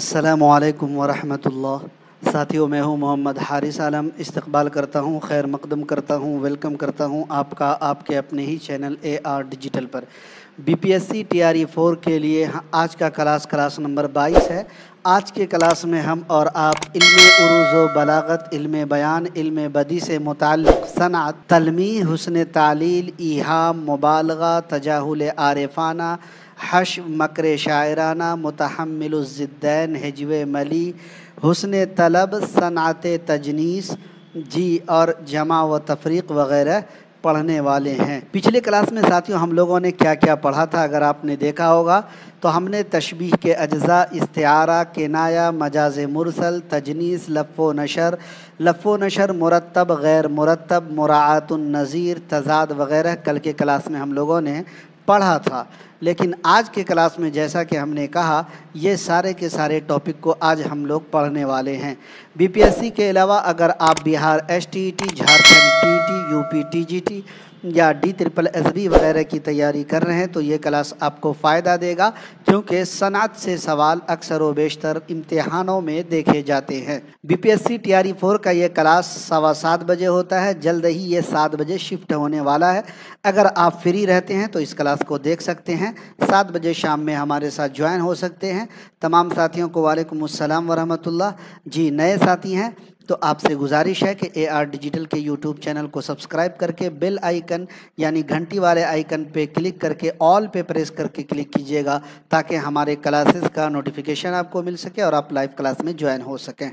अस्सलामुअलैकुम वरहमतुल्लाह। साथियों, मैं हूं मोहम्मद हारिस आलम। इस्तकबाल करता हूं, खैर मकदम करता हूं, वेलकम करता हूं आपका आपके अपने ही चैनल AR डिजिटल पर। BPSC TRE 4 के लिए आज का क्लास नंबर 22 है। आज के क्लास में हम और आप इल्मे उरूज़ व बलागत, इल्मे बयान, इल्मे बदी से मुताल्लिक़ सनअत, तलमीह, हुस्न तालील, ईहाम, मुबालगा, तजाहुल आरिफाना, हश, मकर शायराना, मुतहम्मिलुज़्ज़िद्दैन, हिज्व मली, हुस्न तलब, सनअत तजनीस जी और जमा व तफरीक़ वग़ैरह पढ़ने वाले हैं। पिछले क्लास में साथियों हम लोगों ने क्या क्या पढ़ा था, अगर आपने देखा होगा तो हमने तशबीह के अज्ज़ा, इस्तिआरा, किनाया, मजाज मुरसल, तजनीस, लफ़्फ़ो नशर, मुरत्तब, गैर मुरत्तब, मुराअतुन नज़ीर, तज़ाद वग़ैरह कल के क्लास में हम लोगों ने पढ़ा था। लेकिन आज के क्लास में जैसा कि हमने कहा, ये सारे के सारे टॉपिक को आज हम लोग पढ़ने वाले हैं। BPSC के अलावा अगर आप Bihar STET, Jharkhand TET, UP TGT या DSSB वगैरह की तैयारी कर रहे हैं तो ये क्लास आपको फ़ायदा देगा, क्योंकि सनअत से सवाल अक्सर व बेशतर इम्तिहानों में देखे जाते हैं। BPSC TRE 4 का ये क्लास 7:15 बजे होता है। जल्द ही ये 7 बजे शिफ्ट होने वाला है। अगर आप फ्री रहते हैं तो इस क्लास को देख सकते हैं। 7 बजे शाम में हमारे साथ ज्वाइन हो सकते हैं। तमाम साथियों को वालेकुम अस्सलाम वरहमतुल्लाह। जी, नए साथी हैं तो आपसे गुजारिश है कि AR डिजिटल के YouTube चैनल को सब्सक्राइब करके बेल आइकन यानी घंटी वाले आइकन पे क्लिक करके ऑल पे प्रेस करके क्लिक कीजिएगा, ताकि हमारे क्लासेस का नोटिफिकेशन आपको मिल सके और आप लाइव क्लास में ज्वाइन हो सकें।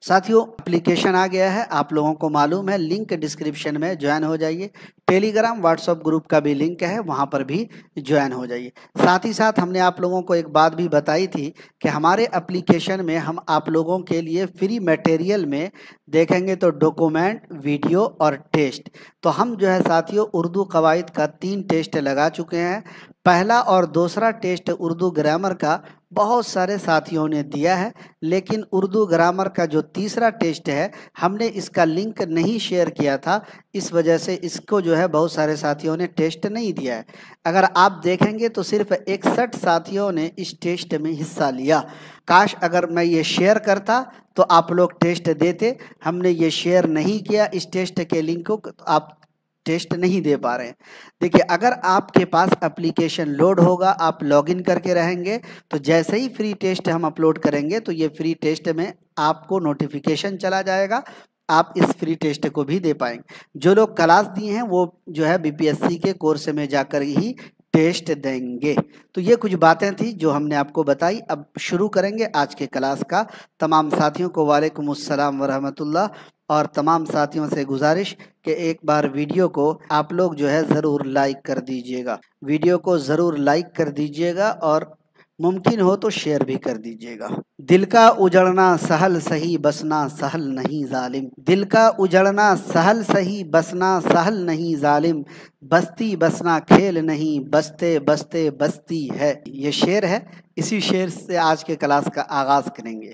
साथियों, एप्लीकेशन आ गया है, आप लोगों को मालूम है, लिंक डिस्क्रिप्शन में ज्वाइन हो जाइए। टेलीग्राम व्हाट्सएप ग्रुप का भी लिंक है, वहाँ पर भी ज्वाइन हो जाइए। साथ ही साथ हमने आप लोगों को एक बात भी बताई थी कि हमारे एप्लीकेशन में हम आप लोगों के लिए फ्री मटेरियल में देखेंगे तो डॉक्यूमेंट, वीडियो और टेस्ट। तो हम जो है साथियों उर्दू कवायद का 3 टेस्ट लगा चुके हैं। पहला और दूसरा टेस्ट उर्दू ग्रामर का बहुत सारे साथियों ने दिया है, लेकिन उर्दू ग्रामर का जो तीसरा टेस्ट है हमने इसका लिंक नहीं शेयर किया था, इस वजह से इसको जो है बहुत सारे साथियों ने टेस्ट नहीं दिया है। अगर आप देखेंगे तो सिर्फ 61 साथियों ने इस टेस्ट में हिस्सा लिया। काश अगर मैं ये शेयर करता तो आप लोग टेस्ट देते। हमने ये शेयर नहीं किया इस टेस्ट के लिंक को, तो आप टेस्ट नहीं दे पा रहे हैं। देखिए, अगर आपके पास एप्लीकेशन लोड होगा, आप लॉगिन करके रहेंगे, तो जैसे ही फ्री टेस्ट हम अपलोड करेंगे तो ये फ्री टेस्ट में आपको नोटिफिकेशन चला जाएगा, आप इस फ्री टेस्ट को भी दे पाएंगे। जो लोग क्लास दिए हैं वो जो है BPSC के कोर्स में जाकर ही टेस्ट देंगे। तो ये कुछ बातें थी जो हमने आपको बताई। अब शुरू करेंगे आज के क्लास का। तमाम साथियों को वालेकुम अस्सलाम वरहमतुल्लाह, और तमाम साथियों से गुजारिश कि एक बार वीडियो को आप लोग जो है ज़रूर लाइक कर दीजिएगा। वीडियो को ज़रूर लाइक कर दीजिएगा और मुमकिन हो तो शेयर भी कर दीजिएगा। दिल का उजड़ना सहल सही, बसना सहल नहीं जालिम। दिल का उजड़ना सहल सही, बसना सहल नहीं जालिम। बस्ती बसना खेल नहीं, बसते बसते बस्ती है। ये शेर है, इसी शेर से आज के क्लास का आगाज़ करेंगे।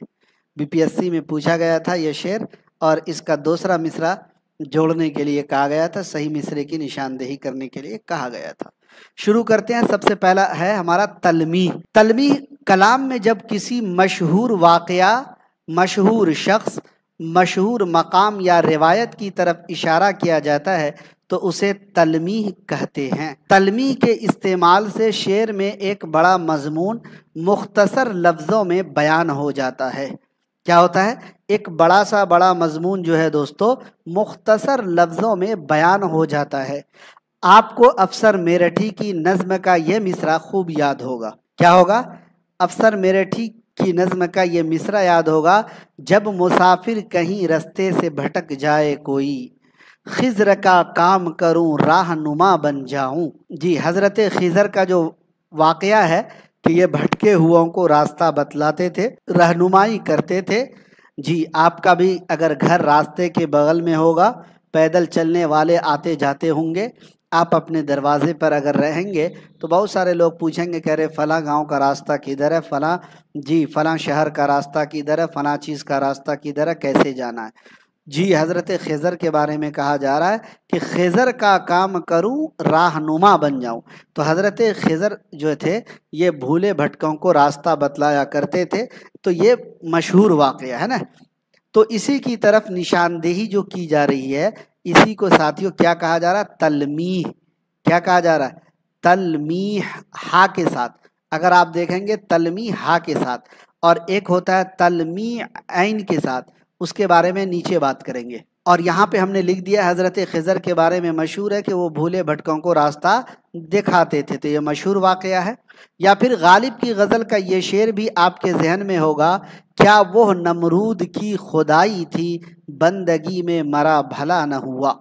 BPSC में पूछा गया था ये शेर, और इसका दूसरा मिसरा जोड़ने के लिए कहा गया था, सही मिसरे की निशानदेही करने के लिए कहा गया था। शुरू करते हैं। सबसे पहला है हमारा तलमीह। तलमीह कलाम में जब किसी मशहूर वाक़या, मशहूर शख्स, मशहूर मकाम या रिवायत की तरफ इशारा किया जाता है तो उसे तलमीह कहते हैं। तलमीह के इस्तेमाल से शेर में एक बड़ा मजमून मुख्तसर लफ्ज़ों में बयान हो जाता है। क्या होता है? एक बड़ा मजमून जो है दोस्तों मुख्तसर लफ्ज़ों में बयान हो जाता है। आपको अफसर मेरठी की नज़्म का ये मिसरा खूब याद होगा। क्या होगा? अफसर मेरठी की नज़्म का ये मिसरा याद होगा। जब मुसाफिर कहीं रास्ते से भटक जाए कोई, खिज़र का काम करूं राहनुमा बन जाऊं। जी, हज़रत खिज़र का जो वाक़या है कि ये भटके हुओं को रास्ता बतलाते थे, रहनुमाई करते थे। जी, आपका भी अगर घर रास्ते के बगल में होगा, पैदल चलने वाले आते जाते होंगे, आप अपने दरवाजे पर अगर रहेंगे तो बहुत सारे लोग पूछेंगे, कह रहे फ़लाँ गांव का रास्ता किधर है, फ़लाँ शहर का रास्ता किधर है, फ़लाँ चीज़ का रास्ता किधर है, कैसे जाना है। جی حضرت خضر کے بارے میں کہا جا رہا ہے کہ خضر کا کام کروں راہنما بن جاؤں. تو حضرت خضر جو تھے یہ بھولے بھٹکوں کو راستہ بتلایا کرتے تھے. تو یہ مشہور واقعہ ہے نا. تو اسی کی طرف نشاندہی جو کی جا رہی ہے، اسی کو ساتھیوں کیا کہا جا رہا ہے؟ تلمیح. کیا کہا جا رہا ہے؟ تلمیح ہا کے ساتھ. اگر آپ دیکھیں گے تلمیح ہا کے ساتھ، اور ایک ہوتا ہے تلمیح عین کے ساتھ، اس کے بارے میں نیچے بات کریں گے. اور یہاں پہ ہم نے لکھ دیا حضرت خضر کے بارے میں مشہور ہے کہ وہ بھولے بھٹکوں کو راستہ دکھاتے تھے. تو یہ مشہور واقعہ ہے. یا پھر غالب کی غزل کا یہ شعر بھی آپ کے ذہن میں ہوگا، کیا وہ نمرود کی خدائی تھی، بندگی میں مرا بھلا نہ ہوا.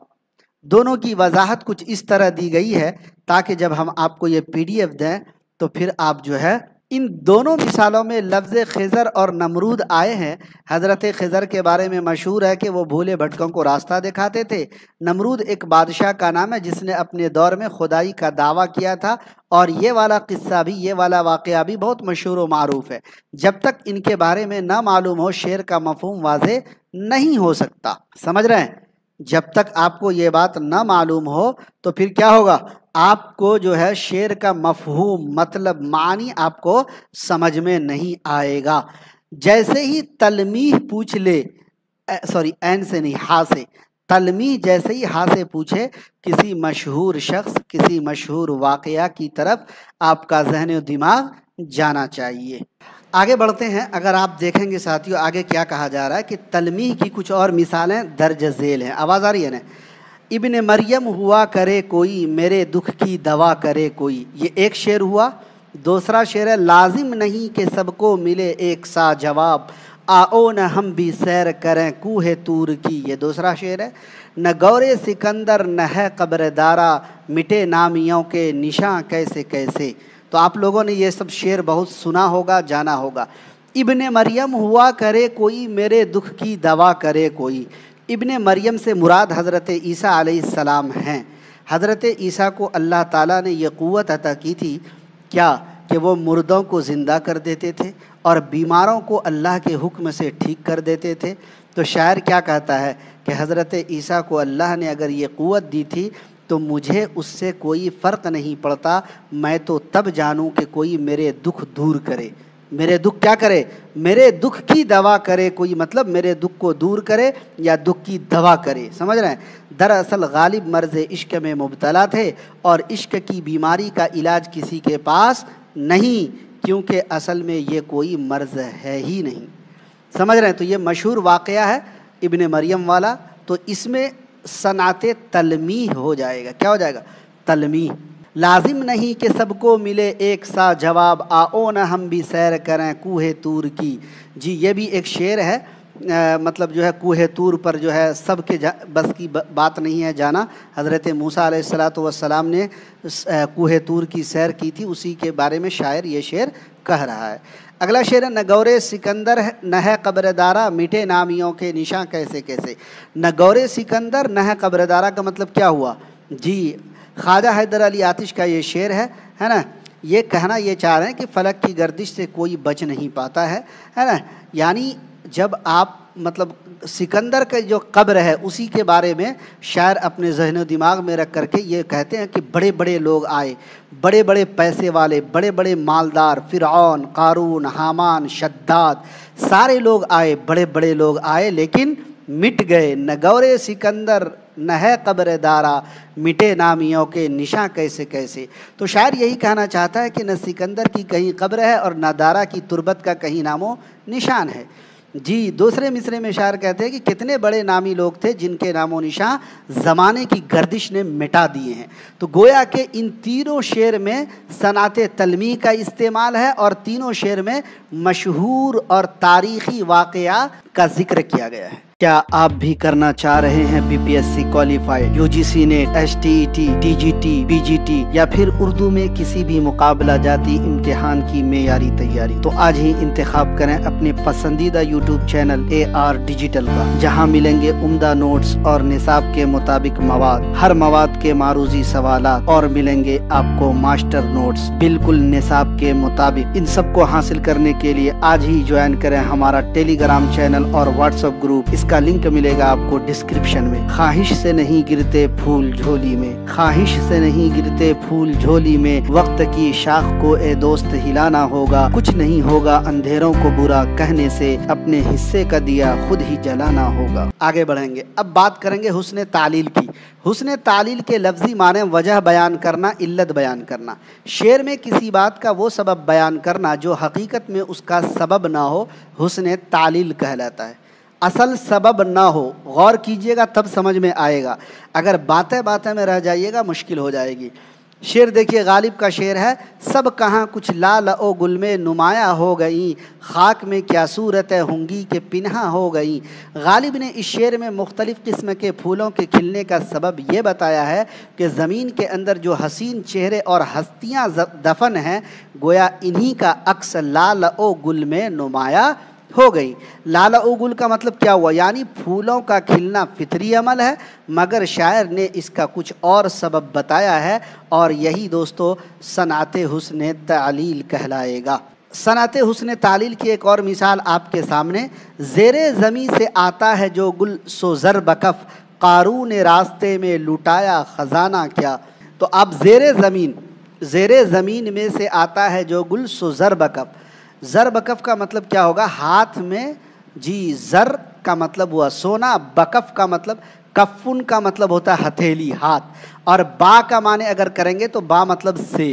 دونوں کی وضاحت کچھ اس طرح دی گئی ہے تاکہ جب ہم آپ کو یہ PDF دیں تو پھر آپ جو ہے ان دونوں مثالوں میں لفظ خضر اور نمرود آئے ہیں. حضرت خضر کے بارے میں مشہور ہے کہ وہ بھولے بھٹکوں کو راستہ دکھاتے تھے. نمرود ایک بادشاہ کا نام ہے جس نے اپنے دور میں خدائی کا دعویٰ کیا تھا، اور یہ والا قصہ بھی، یہ والا واقعہ بھی بہت مشہور و معروف ہے. جب تک ان کے بارے میں نہ معلوم ہو شعر کا مفہوم واضح نہیں ہو سکتا. سمجھ رہے ہیں؟ جب تک آپ کو یہ بات نہ معلوم ہو تو پھر کیا ہوگا؟ آپ کو جو ہے شعر کا مفہوم، مطلب، معنی آپ کو سمجھ میں نہیں آئے گا. جیسے ہی تلمیح پوچھ لے، سوری عین سے نہیں، ہا سے، تلمیح جیسے ہی ہا سے پوچھے کسی مشہور شخص، کسی مشہور واقعہ کی طرف آپ کا ذہن و دماغ جانا چاہیے. آگے بڑھتے ہیں. اگر آپ دیکھیں گے ساتھیوں آگے کیا کہا جا رہا ہے کہ تلمیح کی کچھ اور مثالیں درج ذیل ہیں. آواز آ رہی ہے نا؟ ابن مریم ہوا کرے کوئی، میرے دکھ کی دوا کرے کوئی. یہ ایک شعر ہوا. دوسرا شعر ہے، لازم نہیں کہ سب کو ملے ایک سا جواب، آؤ نہ ہم بھی سیر کریں کوہ طور کی. یہ دوسرا شعر ہے. نہ گور سکندر نہ ہے قبر دارا، مٹے نامیوں کے نشاں کیسے کیسے. تو آپ لوگوں نے یہ سب شعر بہت سنا ہوگا، جانا ہوگا. ابن مریم ہوا کرے کوئی، میرے دکھ کی دوا کرے کوئی. ابن مریم سے مراد حضرت عیسیٰ علیہ السلام ہیں. حضرت عیسیٰ کو اللہ تعالیٰ نے یہ قوت عطا کی تھی کیا کہ وہ مردوں کو زندہ کر دیتے تھے اور بیماروں کو اللہ کے حکم سے ٹھیک کر دیتے تھے. تو شاعر کیا کہتا ہے کہ حضرت عیسیٰ کو اللہ نے اگر یہ قوت دی تھی تو مجھے اس سے کوئی فرق نہیں پڑتا، میں تو تب جانوں کہ کوئی میرے دکھ دور کرے. میرے دکھ کیا کرے؟ میرے دکھ کی دوا کرے کوئی، مطلب میرے دکھ کو دور کرے یا دکھ کی دوا کرے. سمجھ رہے ہیں؟ دراصل غالب مرض عشق میں مبتلا تھے اور عشق کی بیماری کا علاج کسی کے پاس نہیں، کیونکہ اصل میں یہ کوئی مرض ہے ہی نہیں. سمجھ رہے ہیں؟ تو یہ مشہور واقعہ ہے ابن مریم والا. تو اس میں صنعت تلمیح ہو جائے گا. کیا ہو جائے گا؟ تلمیح. لازم نہیں کہ سب کو ملے ایک سا جواب، آؤ نہ ہم بھی سیر کریں کوہ طور کی. جی یہ بھی ایک شعر ہے. مطلب جو ہے کوہ طور پر جو ہے سب کے بس کی بات نہیں ہے جانا. حضرت موسیٰ علیہ السلام نے کوہ طور کی سیر کی تھی، اسی کے بارے میں شاعر یہ شعر کہہ رہا ہے. اگلا شعر ہے، نہ گور سکندر نہ ہے قبر دارا، میٹھے نامیوں کے نشاں کیسے کیسے. نہ گور سکندر نہ ہے قبر دارا کا مطلب کیا ہوا؟ جی خواجہ حیدر علی آتش کا یہ شعر ہے نا. یہ کہنا یہ چاہ رہے ہیں کہ فلک کی گردش سے کوئی بچ نہیں پاتا ہے نا. یعنی جب آپ مطلب سکندر کا جو قبر ہے اسی کے بارے میں شاعر اپنے ذہن و دماغ میں رکھ کر کے یہ کہتے ہیں کہ بڑے بڑے لوگ آئے، بڑے بڑے پیسے والے، بڑے بڑے مالدار، فرعون، قارون، حامان، شداد، سارے لوگ آئے، بڑے بڑے لوگ آئے، لیکن مٹ گئے. نہ گور سکندر نہ ہے قبر دارا، مٹے نامیوں کے نشاں کیسے کیسے. تو شاعر یہی کہنا چاہتا ہے کہ نہ سکندر کی کہیں قبر ہے اور نہ دارا کی تربت کا کہیں نام و نشان ہے. جی دوسرے مصرے میں شاعر کہتے ہیں کہ کتنے بڑے نامی لوگ تھے جن کے نام و نشان زمانے کی گردش نے مٹا دیے ہیں. تو گویا کہ ان تینوں شعر میں صنعت تلمیح کا استعمال ہے اور تینوں شعر میں مشہور اور تاریخی واقعہ کا ذکر کیا گیا ہے. کیا آپ بھی کرنا چاہ رہے ہیں BPSC qualified, UGC NET, STET، DGT، BGT یا پھر اردو میں کسی بھی مقابلہ جاتی امتحان کی معیاری تیاری؟ تو آج ہی انتخاب کریں اپنے پسندیدہ YouTube چینل AR ڈیجیٹل کا، جہاں ملیں گے عمدہ نوٹس اور نصاب کے مطابق مواد، ہر مواد کے معروضی سوالات، اور ملیں گے آپ کو ماسٹر نوٹس بالکل نصاب کے مطابق. ان سب کو حاصل کرنے کے لیے آج ہی جوائن کریں ہمارا ٹیلی گرام چینل اور واٹس ایپ گروپ. اس जिसका लिंक मिलेगा आपको डिस्क्रिप्शन में। ख्वाहिश से नहीं गिरते फूल झोली में, ख्वाहिश से नहीं गिरते फूल झोली में, वक्त की शाख को ए दोस्त हिलाना होगा, कुछ नहीं होगा अंधेरों को बुरा कहने से, अपने हिस्से का दिया खुद ही जलाना होगा। आगे बढ़ेंगे, अब बात करेंगे हुस्न तालील की। हुस्न तालील के लफ्ज़ी माने वजह बयान करना, इल्लत बयान करना। शेर में किसी बात का वो सबब बयान करना जो हकीकत में उसका सबब ना हो, हुस्न तालील कहलाता है। असल सबब ना हो, गौर कीजिएगा तब समझ में आएगा, अगर बातें बातें में रह जाइएगा मुश्किल हो जाएगी। शेर देखिए, गालिब का शेर है, सब कहाँ कुछ लाल ओ गुल में नुमाया हो गई, खाक में क्या सूरत होंगी के पिन्हा हो गई। गालिब ने इस शेर में मुख्तलिफ़ किस्म के फूलों के खिलने का सबब ये बताया है कि ज़मीन के अंदर जो हसीन चेहरे और हस्तियाँ दफन हैं, गोया इन्हीं का अक्स लाल ओ गुल में नुमाया हो गई। लाला उगुल का मतलब क्या हुआ, यानी फूलों का खिलना फितरी अमल है, मगर शायर ने इसका कुछ और सबब बताया है, और यही दोस्तों सनाते हुस्न तालील कहलाएगा। सनाते हुस्न तालील की एक और मिसाल आपके सामने, ज़ेरे ज़मीं से आता है जो गुल सो ज़र बकफ, क़ारून ने रास्ते में लुटाया ख़जाना क्या। तो अब ज़ेरे ज़मीन में से आता है जो गुल सो ज़र बकफ। ज़र बकफ का मतलब क्या होगा, हाथ में, जी ज़र का मतलब हुआ सोना, बकफ का मतलब, कफ़ुन का मतलब होता है हथेली, हाथ, और बा का माने अगर करेंगे तो बा मतलब से,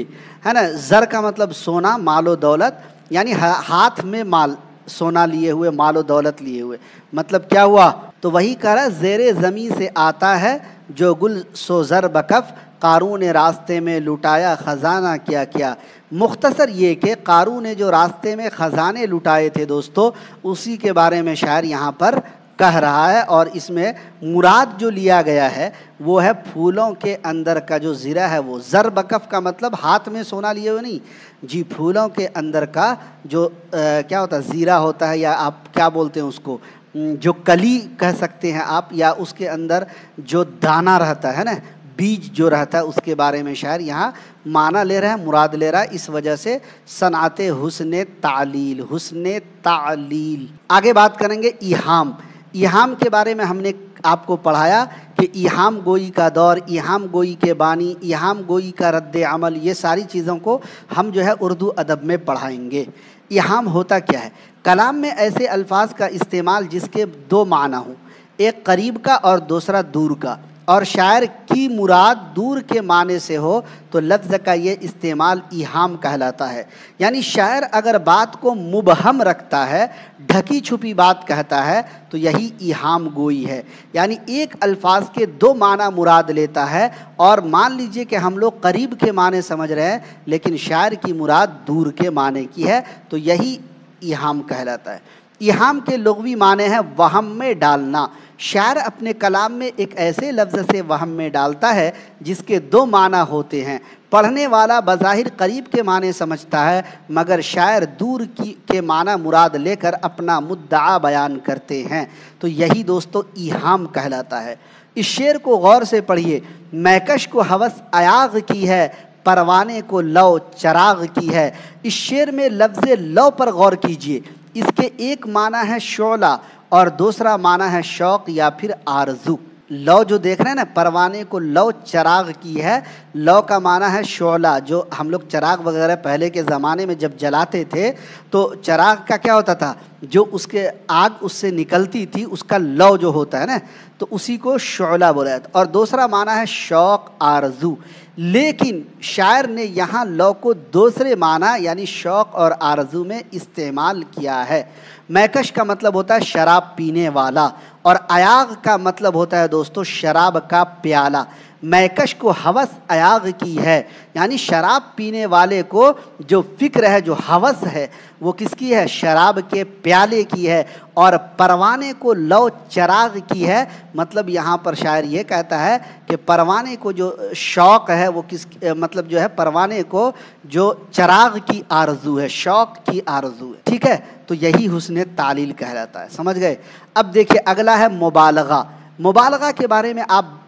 है ना। ज़र का मतलब सोना, मालो दौलत, यानी हाथ में माल, सोना लिए हुए, मालो दौलत लिए हुए, मतलब क्या हुआ। तो वही कह रहा है, ज़ेरे ज़मीं से आता है जो गुल सो ज़र बकफ, क़ारून ने रास्ते में लुटाया ख़जाना क्या क्या। मुख्तसर ये कि क़ारून ने जो रास्ते में ख़जाने लुटाए थे दोस्तों, उसी के बारे में शायर यहाँ पर कह रहा है, और इसमें मुराद जो लिया गया है वो है फूलों के अंदर का जो ज़िरा है वो। ज़र बकफ का मतलब हाथ में सोना लिए हुए नहीं जी, फूलों के अंदर का जो क्या होता है, ज़ीरा होता है, या आप क्या बोलते हैं उसको, जो कली कह सकते हैं आप, या उसके अंदर जो दाना रहता है ना, बीज जो रहता है, उसके बारे में शायर यहाँ माना ले रहा है, मुराद ले रहा है। इस वजह से सनाते हुस्न तालील, हुस्न तालील। आगे बात करेंगे इहाम। इहाम के बारे में हमने आपको पढ़ाया कि इहाम गोई का दौर, इहाम गोई के बानी, इहाम गोई का रद्द अमल, ये सारी चीज़ों को हम जो है उर्दू अदब में पढ़ाएंगे। इहाम होता क्या है, कलाम में ऐसे अल्फाज का इस्तेमाल जिसके दो माना हों, एक करीब का और दूसरा दूर का, और शायर की मुराद दूर के माने से हो तो लफ्ज़ का ये इस्तेमाल इहाम कहलाता है। यानी शायर अगर बात को मुबहम रखता है, ढकी छुपी बात कहता है, तो यही इहाम गोई है। यानी एक अल्फाज के दो माना मुराद लेता है, और मान लीजिए कि हम लोग करीब के माने समझ रहे हैं लेकिन शायर की मुराद दूर के माने की है, तो यही इहाम कहलाता है। इहाम के लुग़वी माने हैं वहम में डालना। शायर अपने कलाम में एक ऐसे लफ्ज़ से वहम में डालता है जिसके दो माना होते हैं। पढ़ने वाला बज़ाहिर करीब के माने समझता है, मगर शायर दूर के माना मुराद लेकर अपना मुद्दा बयान करते हैं। तो यही दोस्तों इहाम कहलाता है। इस शेर को गौर से पढ़िए। मैकश को हवस अयाग की है, परवाने को लौ चराग की है। इस शेर में लफ्ज़ लौ पर गौर कीजिए। इसके एक माना है शोला और दूसरा माना है शौक़ या फिर आरज़ू। लौ जो देख रहे हैं ना, परवाने को लौ चराग की है। लौ का माना है शोला, जो हम लोग चराग वगैरह पहले के ज़माने में जब जलाते थे तो चराग का क्या होता था, जो उसके आग उससे निकलती थी उसका लौ जो होता है ना, तो उसी को शोला बोला जाता है। और दूसरा माना है शौक़ आरज़ू। लेकिन शायर ने यहाँ लौ को दूसरे माना यानी शौक़ और आरज़ू में इस्तेमाल किया है। मैकश का मतलब होता है शराब पीने वाला, और अयाग का मतलब होता है दोस्तों शराब का प्याला। मैकश को हवस अयाग की है, यानी शराब पीने वाले को जो फ़िक्र है, जो हवस है, वो किसकी है, शराब के प्याले की है। और परवाने को लौ चराग की है, मतलब यहाँ पर शायर ये कहता है कि परवाने को जो शौक़ है वो किस मतलब जो है परवाने को जो चराग की आरज़ू है, शौक़ की आरज़ू है। ठीक है, तो यही हुस्न तालील कहलाता है। समझ गए। अब देखिए अगला है मुबालगा। मुबालगा के बारे में आप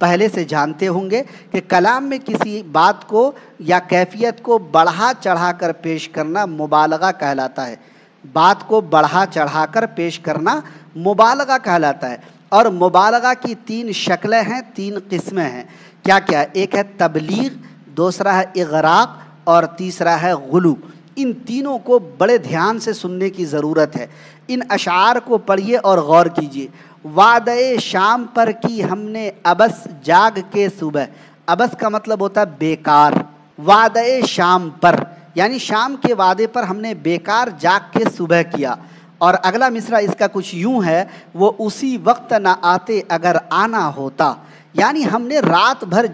पहले से जानते होंगे कि कलाम में किसी बात को या कैफियत को बढ़ा चढ़ा कर पेश करना मुबालगा कहलाता है। بات کو بڑھا چڑھا کر پیش کرنا مبالغہ کہلاتا ہے۔ اور مبالغہ کی 3 شکلیں ہیں، 3 قسمیں ہیں۔ کیا کیا؟ ایک ہے تبلیغ، دوسرا ہے اغراق اور تیسرا ہے غلو۔ ان تینوں کو بڑے دھیان سے سننے کی ضرورت ہے۔ ان اشعار کو پڑھیے اور غور کیجیے۔ وعدہ شام پر کی ہم نے ابس جاگ کے صبح، ابس کا مطلب ہوتا ہے بیکار، وعدہ شام پر یعنی شام کے وعدے پر ہم نے بیکار جاگ کے صبح کیا۔ اور اگلا مصرع اس کا کچھ یوں ہے، وہ اسی وقت نہ آتے اگر آنا ہوتا، یعنی ہم نے رات بھر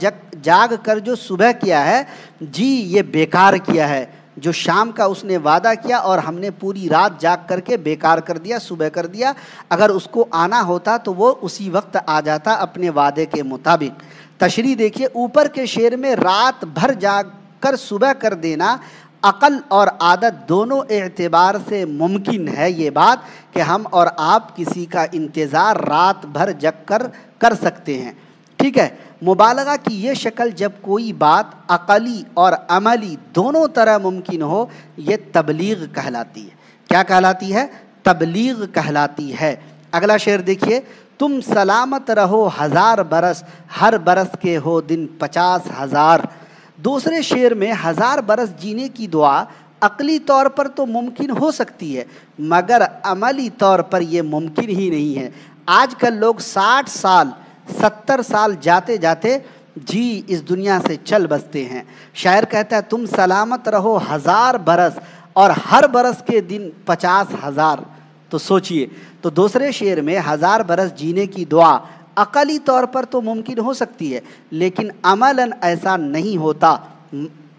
جاگ کر جو صبح کیا ہے جی یہ بیکار کیا ہے، جو شام کا اس نے وعدہ کیا اور ہم نے پوری رات جاگ کر کے بیکار کر دیا، صبح کر دیا۔ اگر اس کو آنا ہوتا تو وہ اسی وقت آ جاتا اپنے وعدے کے مطابق۔ تشریح دیکھیے، اوپر کے شعر میں رات بھر جاگ کر صبح کر دینا عقل اور عادت دونوں اعتبار سے ممکن ہے یہ بات کہ ہم اور آپ کسی کا انتظار رات بھر جگ کر کر سکتے ہیں، ٹھیک ہے۔ مبالغہ کی یہ شکل جب کوئی بات عقلی اور عملی دونوں طرح ممکن ہو، یہ تبلیغ کہلاتی ہے۔ کیا کہلاتی ہے؟ تبلیغ کہلاتی ہے۔ اگلا شعر دیکھیے، تم سلامت رہو 1000 برس، ہر برس کے ہو دن 50,000۔ دوسرے شعر میں 1000 برس جینے کی دعا عقلی طور پر تو ممکن ہو سکتی ہے، مگر عملی طور پر یہ ممکن ہی نہیں ہے۔ آج کل لوگ 60 سال 70 سال جاتے جاتے جی اس دنیا سے چل بستے ہیں۔ شاعر کہتا ہے تم سلامت رہو 1000 برس اور ہر برس کے دن 50,000۔ تو سوچئے، تو دوسرے شعر میں 1000 برس جینے کی دعا عقلی طور پر تو ممکن ہو سکتی ہے، لیکن عملاً ایسا نہیں ہوتا،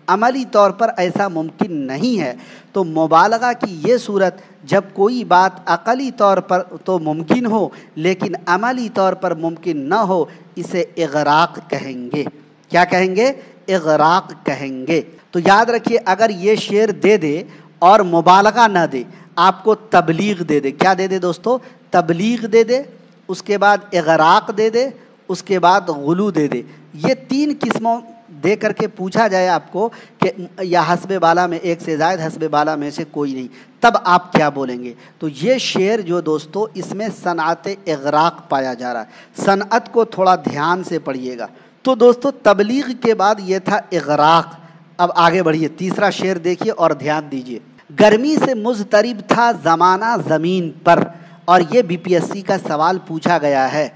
عملی طور پر ایسا ممکن نہیں ہے۔ تو مبالغہ کی یہ صورت جب کوئی بات عقلی طور پر تو ممکن ہو لیکن عملی طور پر ممکن نہ ہو، اسے اغراق کہیں گے۔ کیا کہیں گے؟ اغراق کہیں گے۔ تو یاد رکھیے، اگر یہ شعر دے دے اور مبالغہ نہ دے، آپ کو تبلیغ دے دے، کیا دے دے دوستو؟ تبلیغ دے دے، اس کے بعد اغراق دے دے، اس کے بعد غلو دے دے، یہ 3 قسموں دے کر کے پوچھا جائے آپ کو کہ یا حسب بالا میں ایک سے زائد حسب بالا میں سے کوئی نہیں، تب آپ کیا بولیں گے؟ تو یہ شعر جو دوستو اس میں صنعت اغراق پایا جا رہا ہے، صنعت کو تھوڑا دھیان سے پڑھیے گا۔ تو دوستو تبلیغ کے بعد یہ تھا اغراق۔ اب آگے بڑھیے، تیسرا شعر دیکھیے اور دھیان دیجیے۔ گرمی سے مضطرب تھا زمانہ زمین پر، اور یہ بی پی ایس سی کا سوال پوچھا گیا ہے،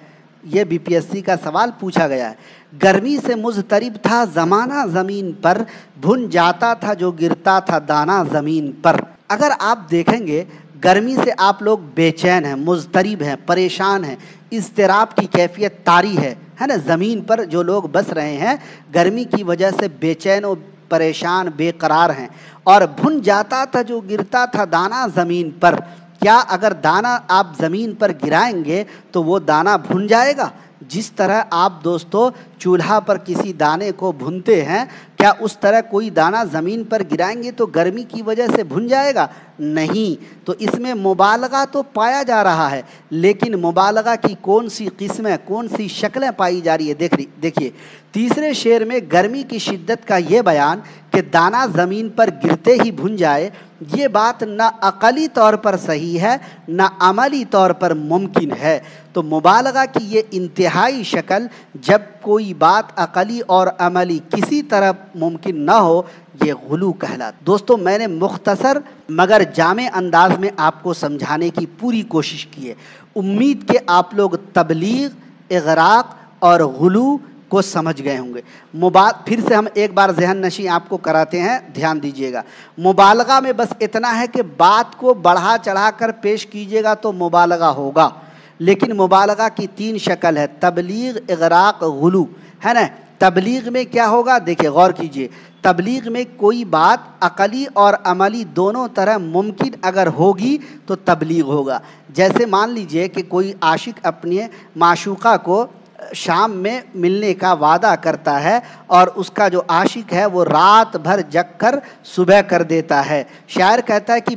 یہ بی پی ایس سی کا سوال پوچھا گیا ہے۔ گرمی سے مضطرب تھا زمانہ زمین پر، بھن جاتا تھا جو گرتا تھا دانہ زمین پر۔ اگر آپ دیکھیں گے گرمی سے آپ لوگ بے چین ہیں، مضطرب ہیں، پریشان ہیں، اضطراب کی کیفیت طاری ہے نا، زمین پر جو لوگ بس رہے ہیں گرمی کی وجہ سے بے چین و پریشان بے قرار ہیں۔ اور بھن جاتا تھا جو گرتا تھا دانہ زمین پر، کیا اگر دانہ آپ زمین پر گرائیں گے تو وہ دانہ بھن جائے گا؟ جس طرح آپ دوستو چولہا پر کسی دانے کو بھنتے ہیں، کیا اس طرح کوئی دانہ زمین پر گرائیں گے تو گرمی کی وجہ سے بھن جائے گا؟ نہیں۔ تو اس میں مبالغہ تو پایا جا رہا ہے، لیکن مبالغہ کی کون سی قسمیں، کون سی شکلیں پائی جا رہی ہے؟ دیکھیے تیسرے شعر میں گرمی کی شدت کا یہ بیان کہ دانہ زمین پر گرتے ہی بھن جائے، یہ بات نہ عقلی طور پر صحیح ہے نہ عملی طور پر ممکن ہے۔ تو مبالغہ کی یہ انتہائی شکل جب کوئی بات عقلی اور عملی کسی طرح ممکن نہ ہو، یہ غلو کہلاتا۔ دوستو میں نے مختصر مگر جامع انداز میں آپ کو سمجھانے کی پوری کوشش کی ہے۔ امید کہ آپ لوگ تبلیغ، اغراق اور غلو کو سمجھ گئے ہوں گے۔ پھر سے ہم ایک بار ذہن نشیں آپ کو کراتے ہیں، دھیان دیجئے گا۔ مبالغہ میں بس اتنا ہے کہ بات کو بڑھا چڑھا کر پیش کیجئے گا تو مبالغہ ہوگا، لیکن مبالغہ کی 3 شکل ہے، تبلیغ، اغراق، غلو، ہے نا۔ تبلیغ میں کیا ہوگا؟ دیکھیں غور کیجئے، تبلیغ میں کوئی بات عقلی اور عملی دونوں طرح ممکن اگر ہوگی تو تبلیغ ہوگا۔ جیسے مان لیجئے کہ کوئی عاشق اپنے معشوقہ کو شام میں ملنے کا وعدہ کرتا ہے اور اس کا جو عاشق ہے وہ رات بھر جگ کر صبح کر دیتا ہے۔ شاعر کہتا ہے کہ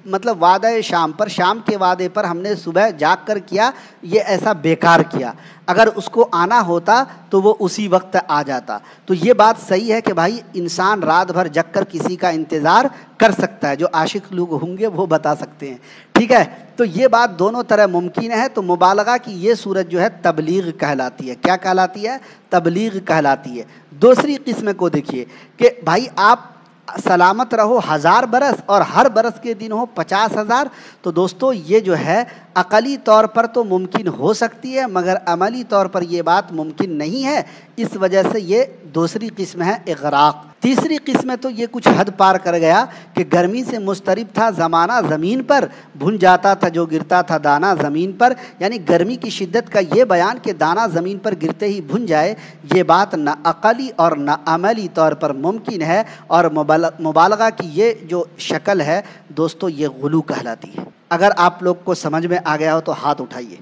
مطلب وعدہ شام پر، شام کے وعدے پر ہم نے صبح جاگ کر کیا، یہ ایسا بیکار کیا، اگر اس کو آنا ہوتا تو وہ اسی وقت آ جاتا۔ تو یہ بات صحیح ہے کہ بھائی انسان رات بھر جگ کر کسی کا انتظار کر سکتا ہے، جو عاشق لوگ ہوں گے وہ بتا سکتے ہیں، ٹھیک ہے۔ تو یہ بات دونوں طرح ممکن ہے۔ تو مبالغہ کی یہ صورت جو ہے تبلیغ کہلاتی ہے۔ کیا کہلاتی ہے؟ تبلیغ کہلاتی ہے۔ دوسری قسم کو دیکھیے کہ بھائی آپ سلامت رہو 1000 برس اور ہر برس کے دن ہو 50,000، تو دوستو یہ جو ہے عقلی طور پر تو ممکن ہو سکتی ہے، مگر عملی طور پر یہ بات ممکن نہیں ہے، اس وجہ سے یہ دوسری قسم ہے اغراق۔ تیسری قسم تو یہ کچھ حد پار کر گیا کہ گرمی سے مضطرب تھا زمانہ زمین پر، بھن جاتا تھا جو گرتا تھا دانہ زمین پر، یعنی گرمی کی شدت کا یہ بیان کہ دانہ زمین پر گرتے ہی بھن جائے، یہ بات نہ عقلی اور نہ عملی طور پر ممکن ہے، اور مبالغہ کی یہ جو شکل ہے دوستو یہ غلو کہلاتی ہے۔ اگر آپ لوگ کو سمجھ میں آ گیا ہو تو ہاتھ اٹھائیے،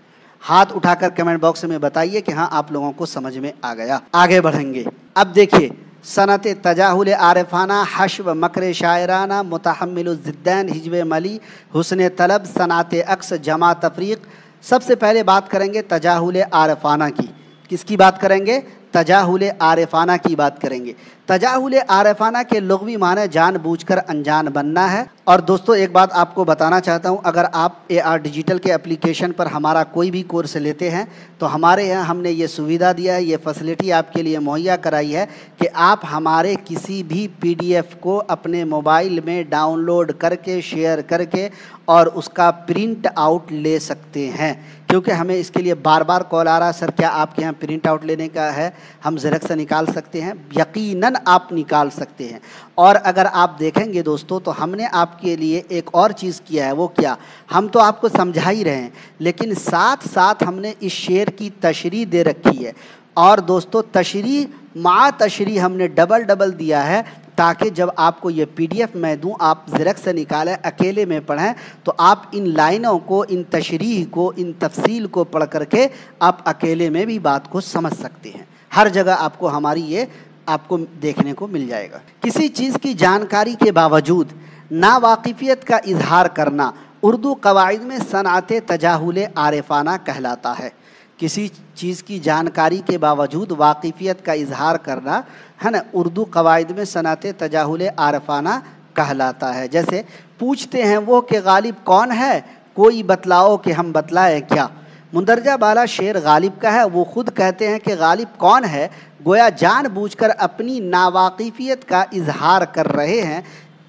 ہاتھ اٹھا کر کمنٹ باکس میں بتائیے کہ ہاں آپ لوگوں کو سمجھ میں آ گیا۔ آگے بڑھیں گے۔ اب دیکھیے، صنعت تجاہل عارفانہ، حشو مکر شاعرانہ، متحمل الضدین حجب ملی، حسن طلب، صنعت عکس، جمع تفریق۔ سب سے پہلے بات کریں گے تجاہل عارفانہ کی۔ کس کی بات کریں گے؟ تجاہل عارفانہ کی بات کریں گے۔ تجاہل عارفانہ کے لغوی معنی جان بوجھ کر انجان بننا ہے۔ اور دوستو ایک بات آپ کو بتانا چاہتا ہوں، اگر آپ AR ڈیجیٹل کے اپلیکیشن پر ہمارا کوئی بھی کورس لیتے ہیں تو ہمارے یہاں ہم نے یہ سویدھا دیا ہے، یہ فیسلٹی آپ کے لیے مہیا کرائی ہے کہ آپ ہمارے کسی بھی PDF کو اپنے موبائل میں ڈاؤن لوڈ کر کے، شیئر کر کے اور اس کا پرنٹ آؤٹ لے سکتے ہیں، کیونکہ ہمیں اس کے لیے بار بار کال آ رہا سر کیا آپ کے یہاں پرنٹ آؤٹ لینے کا ہے؟ ہم زیرکس سے نکال سکتے ہیں، یقیناً آپ نکال سکتے ہیں۔ اور اگر آپ دیکھیں گے دوستو تو ہم نے آپ کے لیے ایک اور چیز کیا ہے، وہ کیا؟ ہم تو آپ کو سمجھا ہی رہے ہیں، لیکن ساتھ ساتھ ہم نے اس شعر کی تشریح دے رکھی ہے، اور دوستو تشریح مع تشریح ہم نے ڈبل دیا ہے، تاکہ جب آپ کو یہ PDF میں دوں آپ زیرکس سے نکالیں، اکیلے میں پڑھیں، تو آپ ان لائنوں کو، ان تشریح کو، ان تفصیل کو پڑھ کر کے آپ اکیلے میں بھی بات کو سمجھ سکتے ہیں۔ ہر جگہ آپ کو ہماری یہ آپ کو دیکھنے کو مل جائے گا۔ کسی چیز کی جانکاری کے باوجود ناواقفیت کا اظہار کرنا اردو قواعد میں صنعت تجاہل عارفانہ کہلاتا ہے۔ کسی چیز کی جانکاری کے باوجود واقفیت کا اظہار کرنا ہے نا، اردو قواعد میں صنعت تجاہل عارفانہ کہلاتا ہے۔ جیسے پوچھتے ہیں وہ کہ غالب کون ہے، کوئی بتلاؤ کہ ہم بتلائیں کیا۔ مندرجہ بالا شعر غالب کا ہے، وہ خود کہتے ہیں کہ غالب کون ہے، گویا جان بوجھ کر اپنی ناواقفیت کا اظہار کر رہے ہیں۔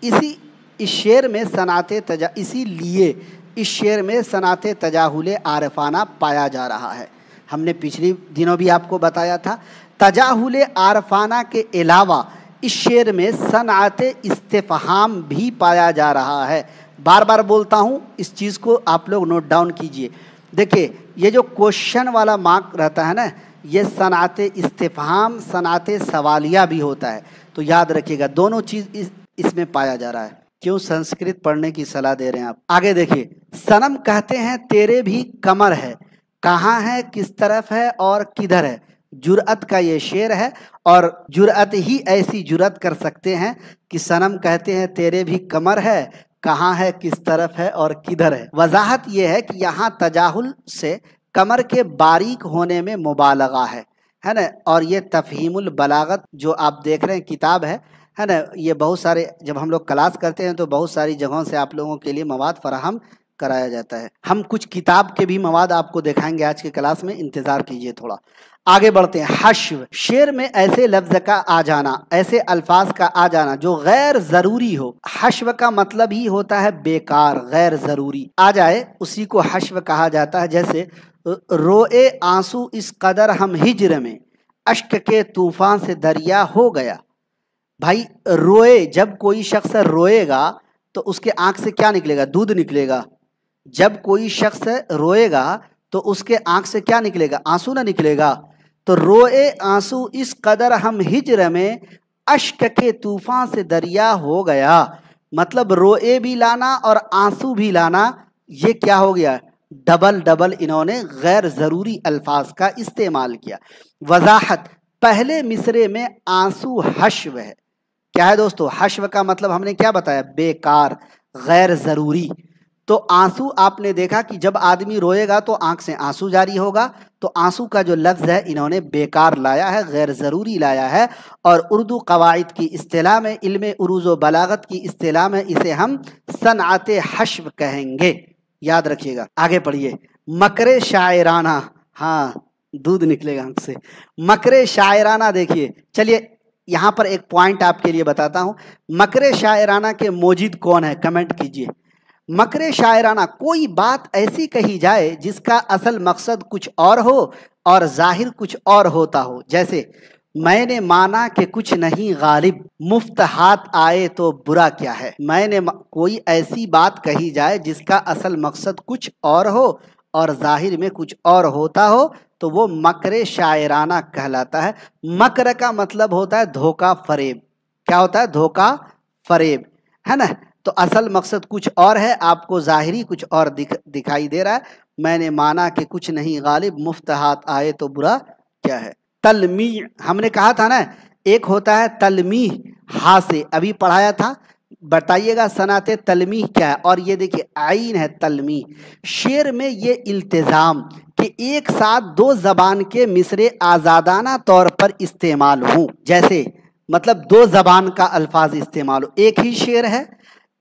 اسی لیے اس شعر میں صنعت تجاہل عارفانہ پایا جا رہا ہے۔ ہم نے پچھلی دنوں بھی آپ کو بتایا تھا، تجاہل عارفانہ کے علاوہ اس شعر میں صنعت استفہام بھی پایا جا رہا ہے۔ بار بار بولتا ہوں، اس چیز کو آپ لوگ نوٹ ڈاؤن کیجئے۔ دیکھیں یہ جو کوشچن والا مارک رہتا ہے نا، یہ صنعت استفہام، صنعت سوالیہ بھی ہوتا ہے، تو یاد رکھیے گا دونوں چیز اس میں پایا جا رہا ہے۔ کیوں سنسکرت پڑھنے کی صلاح دے رہے ہیں آپ؟ آگے دیکھیے، صنم کہتے ہیں تیرے بھی کمر ہے، کہاں ہے، کس طرف ہے اور کدھر ہے۔ جرأت کا یہ شعر ہے، اور جرأت ہی ایسی جرأت کر سکتے ہیں کہ صنم کہتے ہیں تیرے بھی کمر ہے، کہاں ہے، کس طرف ہے اور کدھر ہے۔ وضاحت یہ ہے کہ یہاں تجاہل سے کمر کے باریک ہونے میں مبالغہ ہے نا، اور یہ تفہیم البلاغت جو آپ دیکھ رہے ہیں کتاب ہے نا، یہ بہت سارے جب ہم لوگ کلاس کرتے ہیں تو بہت ساری جگہوں سے آپ لوگوں کے لیے مواد فراہم کرایا جاتا ہے۔ ہم کچھ کتاب کے بھی مواد آپ کو دکھائیں گے آج کے کلاس میں، انتظار کیجئے تھوڑا۔ آگے بڑھتے ہیں۔ حشو، شعر میں ایسے لفظ کا آ جانا، ایسے الفاظ کا آ جانا جو غیر ضروری ہو۔ حشو کا مطلب ہی ہوتا ہے بیکار، غیر ضروری آ جائے اسی کو حشو کہا جاتا ہے۔ جیسے روئے آنسو اس قدر ہم ہجر میں، اشک کے طوفان سے دریا ہو گیا۔ بھائی روئے، جب کوئی شخص روئے گا تو اس کے آنکھ سے کیا نکلے گا؟ دودھ نکلے گا۔ جب کوئی شخص روئے گا تو اس کے آنکھ سے کیا نکلے گا؟ آنسو نہ نکلے گا۔ تو روئے آنسو اس قدر ہم ہجر میں، اشک کے طوفان سے دریا ہو گیا، مطلب روئے بھی لانا اور آنسو بھی لانا، یہ کیا ہو گیا؟ ڈبل انہوں نے غیر ضروری الفاظ کا استعمال کیا۔ وضاحت، پہلے مصرے میں آنسو حشو ہے۔ کیا ہے دوستو؟ حشو کا مطلب ہم نے کیا بتایا؟ بیکار، غیر ضروری۔ तो आंसू आपने देखा कि जब आदमी रोएगा तो आंख से आंसू जारी होगा, तो आंसू का जो लफ्ज़ है इन्होंने बेकार लाया है, गैर ज़रूरी लाया है। और उर्दू कवाइद की इस्तिलाह में, इल्म उरूज़ व बलागत की इस्तिलाह में इसे हम सनअत हश्व कहेंगे। याद रखिएगा। आगे पढ़िए। मकरे शायराना, हाँ दूध निकलेगा आंख से। मकरे शायराना देखिए, चलिए यहाँ पर एक पॉइंट आपके लिए बताता हूँ। मकरे शायराना के मोजिद कौन है, कमेंट कीजिए। मकरे शायराना, कोई बात ऐसी कही जाए जिसका असल मकसद कुछ और हो और जाहिर कुछ और होता हो। जैसे मैंने माना कि कुछ नहीं गालिब, मुफ्त हाथ आए तो बुरा क्या है। कोई ऐसी बात कही जाए जिसका असल मकसद कुछ और हो और जाहिर में कुछ और होता हो, तो वो मकरे शायराना कहलाता है। मकर का मतलब होता है धोखा फरेब। क्या होता है? धोखा फरेब, है ना। तो असल मकसद कुछ और है, आपको ज़ाहिरी कुछ और दिखाई दे रहा है। मैंने माना कि कुछ नहीं गालिब, मुफ्त हाथ आए तो बुरा क्या है। तलमी, हमने कहा था ना, एक होता है तलमी हा से, अभी पढ़ाया था। बताइएगा सनाते तलमी क्या है। और ये देखिए आइन है तलमी। शेर में ये इल्तिज़ाम कि एक साथ दो जबान के मिसरे आज़ादाना तौर पर इस्तेमाल हों। जैसे मतलब दो जबान का अल्फाज इस्तेमाल हो, एक ही शेर है,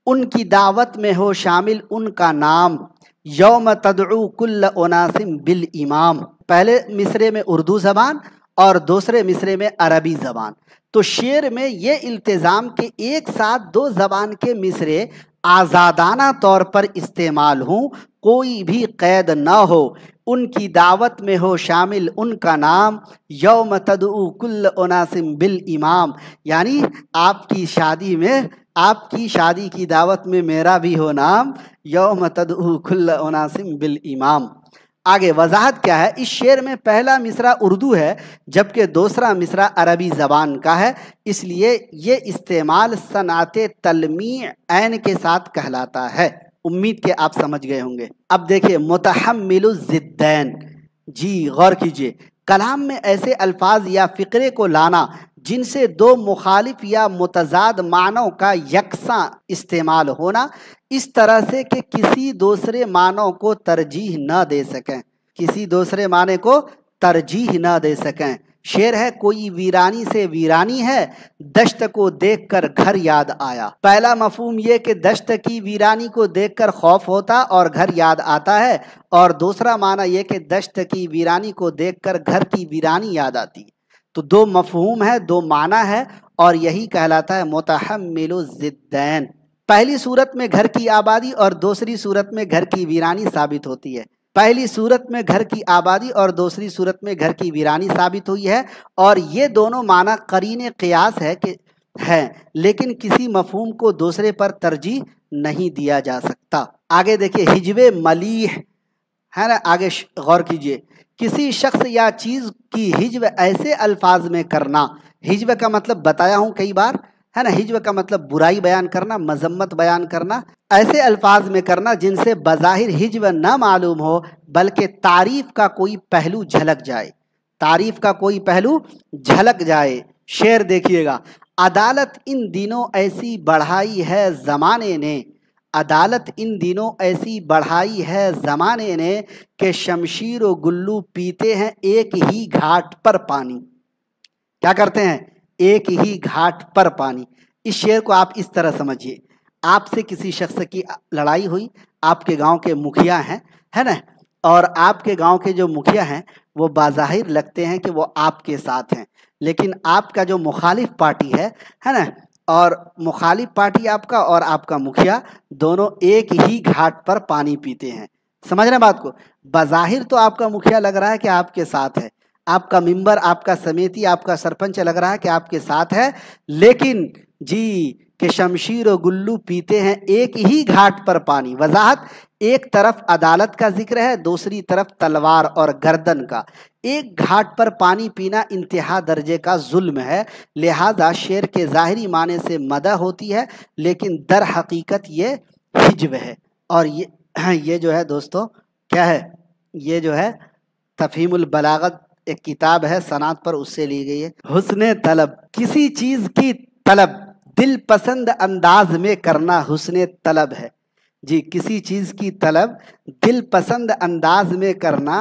उनकी दावत में हो शामिल उनका नाम, यौम तदउ कुल्ल उनासिम बिल इमाम। पहले मिसरे में उर्दू ज़बान और दूसरे मिसरे में अरबी ज़बान। तो शेर में ये इल्तिज़ाम के एक साथ दो ज़बान के मिसरे आज़ादाना तौर पर इस्तेमाल हों, कोई भी क़ैद ना हो, उनकी दावत में हो शामिल उनका नाम, यौम तदउ कुल्ल उनासिम बिल इमाम। यानी आपकी शादी की दावत में मेरा भी हो नाम, यौम तदउ कुल्ल उनासिम बिल इमाम। आगे वजाहत क्या है। इस शेर में पहला मिसरा उर्दू है जबकि दूसरा मिसरा अरबी ज़बान का है, इसलिए ये इस्तेमाल सनाते तलमी ऐन के साथ कहलाता है। उम्मीद के आप समझ गए होंगे। अब देखिए मुतहम्मिलु ज़िद्दैन, जी गौर कीजिए। कलाम में ऐसे अल्फाज या फ़िक्रे को लाना जिनसे दो मुखालिफ या मुतजाद मानों का यकसा इस्तेमाल होना, इस तरह से कि किसी दूसरे मानों को तरजीह न दे सकें, किसी दूसरे माने को तरजीह न दे सकें। शेर है, कोई वीरानी से वीरानी है, दश्त को देखकर घर याद आया। पहला मफहूम ये कि दश्त की वीरानी को देखकर खौफ होता और घर याद आता है, और दूसरा माना यह कि दश्त की वीरानी को देखकर घर की वीरानी याद आती। तो दो मफहूम है, दो माना है, और यही कहलाता है मुतहम्मिलु ज़िद्दैन। पहली सूरत में घर की आबादी और दूसरी सूरत में घर की वीरानी साबित होती है। पहली सूरत में घर की आबादी और दूसरी सूरत में घर की वीरानी साबित हुई है, और ये दोनों माना करीने क़ियास है, लेकिन किसी मफहूम को दूसरे पर तरजीह नहीं दिया जा सकता। आगे देखिए हिजवे मलीह, है ना। आगे गौर कीजिए। किसी शख्स या चीज़ की हिज्व ऐसे अल्फाज में करना, हिज्व का मतलब बताया हूँ कई बार, है ना। हिज्व का मतलब बुराई बयान करना, मजम्मत बयान करना, ऐसे अल्फाज में करना जिनसे बज़ाहिर हिज्व न मालूम हो बल्कि तारीफ का कोई पहलू झलक जाए, तारीफ का कोई पहलू झलक जाए। शेर देखिएगा, अदालत इन दिनों ऐसी बढ़ाई है ज़माने ने, अदालत इन दिनों ऐसी बढ़ाई है ज़माने ने कि शमशीर व गुल्लू पीते हैं एक ही घाट पर पानी। क्या करते हैं? एक ही घाट पर पानी। इस शेर को आप इस तरह समझिए, आपसे किसी शख्स की लड़ाई हुई, आपके गांव के मुखिया हैं, है ना, और आपके गांव के जो मुखिया हैं वो बाज़ाहिर लगते हैं कि वो आपके साथ हैं, लेकिन आपका जो मुखालिफ पार्टी है ना, और मुखालिफ पार्टी आपका और आपका मुखिया दोनों एक ही घाट पर पानी पीते हैं। समझ रहे बात को? बाज़ाहिर तो आपका मुखिया लग रहा है कि आपके साथ है, आपका मिंबर, आपका समिति, आपका सरपंच लग रहा है कि आपके साथ है, लेकिन जी कि शमशीर और गुल्लू पीते हैं एक ही घाट पर पानी। वजाहत, एक तरफ अदालत का जिक्र है, दूसरी तरफ तलवार और गर्दन का। एक घाट पर पानी पीना इंतहा दर्जे का जुल्म है, लिहाजा शेर के ज़ाहिरी माने से मदह होती है, लेकिन दर हकीकत ये हिज्व है। और ये जो है दोस्तों क्या है, ये जो है तफ़हीमुल बलागत एक किताब है सनात पर, उससे ली गई है। हुस्ने तलब, किसी चीज़ की तलब दिल पसंद अंदाज में करना हुस्ने तलब है। जी, किसी चीज की तलब दिल पसंद अंदाज में करना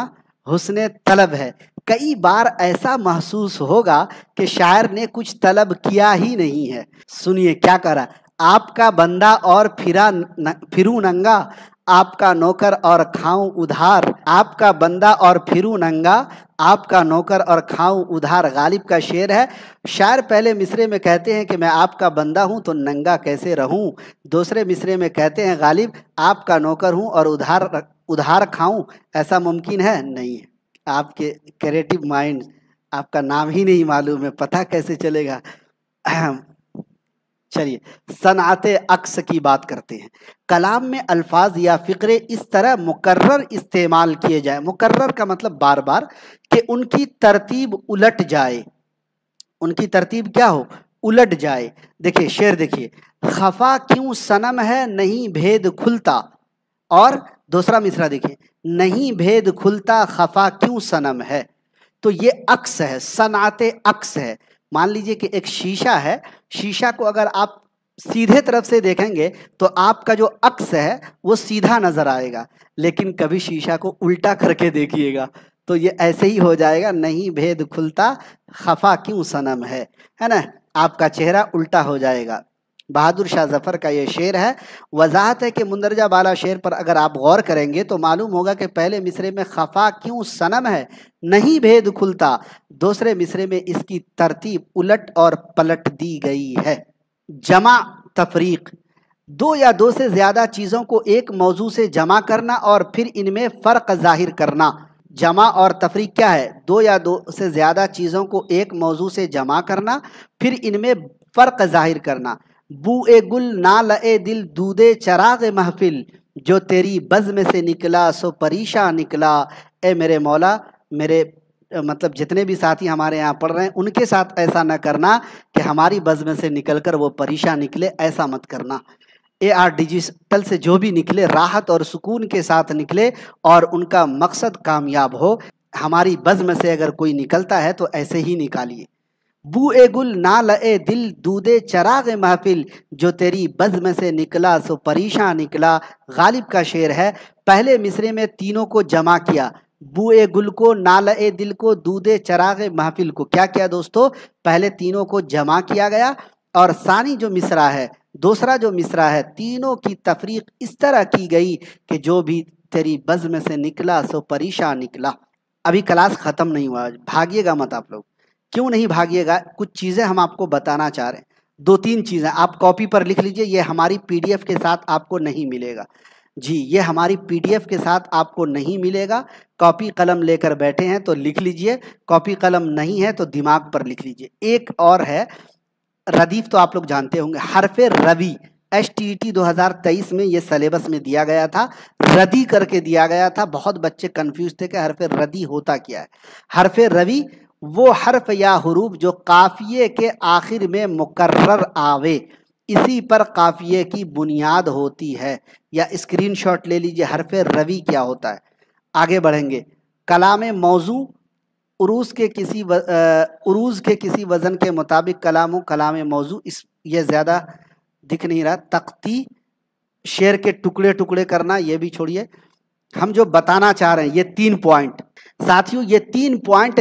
हुस्ने तलब है। कई बार ऐसा महसूस होगा कि शायर ने कुछ तलब किया ही नहीं है। सुनिए क्या करा, आपका बंदा और फिरू नंगा, आपका नौकर और खाऊं उधार, आपका बंदा और फिरू नंगा, आपका नौकर और खाऊं उधार गालिब का शेर है। शायर पहले मिसरे में कहते हैं कि मैं आपका बंदा हूं तो नंगा कैसे रहूं। दूसरे मिसरे में कहते हैं गालिब आपका नौकर हूं और उधार खाऊं, ऐसा मुमकिन है? नहीं है। आपके क्रिएटिव माइंड, आपका नाम ही नहीं मालूम है, पता कैसे चलेगा। चलिए सनाते अक्स की बात करते हैं। कलाम में अल्फाज या फ़िक्रे इस तरह मुकर्रर इस्तेमाल किए जाए, मुकर्रर का मतलब बार बार, कि उनकी तरतीब उलट जाए। उनकी तरतीब क्या हो? उलट जाए। देखिए शेर देखिए, खफा क्यों सनम है नहीं भेद खुलता, और दूसरा मिसरा देखिए, नहीं भेद खुलता खफा क्यों सनम है। तो ये अक्स है, सनाते अक्स है। मान लीजिए कि एक शीशा है, शीशा को अगर आप सीधे तरफ से देखेंगे तो आपका जो अक्स है वो सीधा नजर आएगा, लेकिन कभी शीशा को उल्टा करके देखिएगा तो ये ऐसे ही हो जाएगा, नहीं भेद खुलता खफा क्यों सनम है ना, आपका चेहरा उल्टा हो जाएगा। बहादुर शाह जफर का ये शेर है। वजाहत है कि मुंदरजा बाला शेर पर अगर आप गौर करेंगे तो मालूम होगा कि पहले मिसरे में खफा क्यों सनम है, नहीं भेद खुलता, दूसरे मिसरे में इसकी तरतीब उलट और पलट दी गई है। जमा तफरीक, दो या दो से ज्यादा चीजों को एक मौजू से जमा करना और फिर इनमें फर्क जाहिर करना। जमा और तफरीक क्या है? दो या दो से ज्यादा चीजों को एक मौजू से जमा करना, फिर इनमें फर्क जाहिर करना। बू ए गुल ना लए दिल दूदे चराग महफिल, जो तेरी बज़्म से निकला सो परीशा निकला। ए मेरे मौला, मेरे मतलब जितने भी साथी हमारे यहाँ पढ़ रहे हैं उनके साथ ऐसा न करना कि हमारी बज़्म से निकलकर वो परीशा निकले, ऐसा मत करना। AR डिजिटल से जो भी निकले राहत और सुकून के साथ निकले और उनका मकसद कामयाब हो। हमारी बज़्म से अगर कोई निकलता है तो ऐसे ही निकालिए। बू ए गुल ना लए दिल दूदे चराग महफिल, जो तेरी बज़्म से निकला सो परीशा निकला, गालिब का शेर है। पहले मिसरे में तीनों को जमा किया, बू ए गुल को, ना लए दिल को, दूदे चराग महफिल को। क्या किया दोस्तों? पहले तीनों को जमा किया गया और सानी जो मिसरा है, दूसरा जो मिसरा है, तीनों की तफरीक इस तरह की गई कि जो भी तेरी बज़्म से निकला सो परीशा निकला। अभी क्लास ख़त्म नहीं हुआ, भागिएगा मत आप लोग। क्यों नहीं भागिएगा? कुछ चीज़ें हम आपको बताना चाह रहे हैं। दो तीन चीज़ें आप कॉपी पर लिख लीजिए, ये हमारी PDF के साथ आपको नहीं मिलेगा। जी, ये हमारी PDF के साथ आपको नहीं मिलेगा। कॉपी कलम लेकर बैठे हैं तो लिख लीजिए, कॉपी कलम नहीं है तो दिमाग पर लिख लीजिए। एक और है रदीफ, तो आप लोग जानते होंगे, हरफे रवि, STET 2023 में ये सिलेबस में दिया गया था, रदी करके दिया गया था। बहुत बच्चे कंफ्यूज थे कि हरफे रदी होता क्या है। हरफे रवि वो हर्फ या हुरूफ जो काफिये के आखिर में मुकर्रर आवे, इसी पर काफिये की बुनियाद होती है। या स्क्रीनशॉट ले लीजिए, हरफे रवि क्या होता है। आगे बढ़ेंगे। कलाम मौजू, उरूज के किसी वजन के मुताबिक कलाम मौजू, इस ये ज़्यादा दिख नहीं रहा। तख्ती, शेर के टुकड़े टुकड़े करना, ये भी छोड़िए। हम जो बताना चाह रहे हैं ये 3 पॉइंट साथियों, ये 3 पॉइंट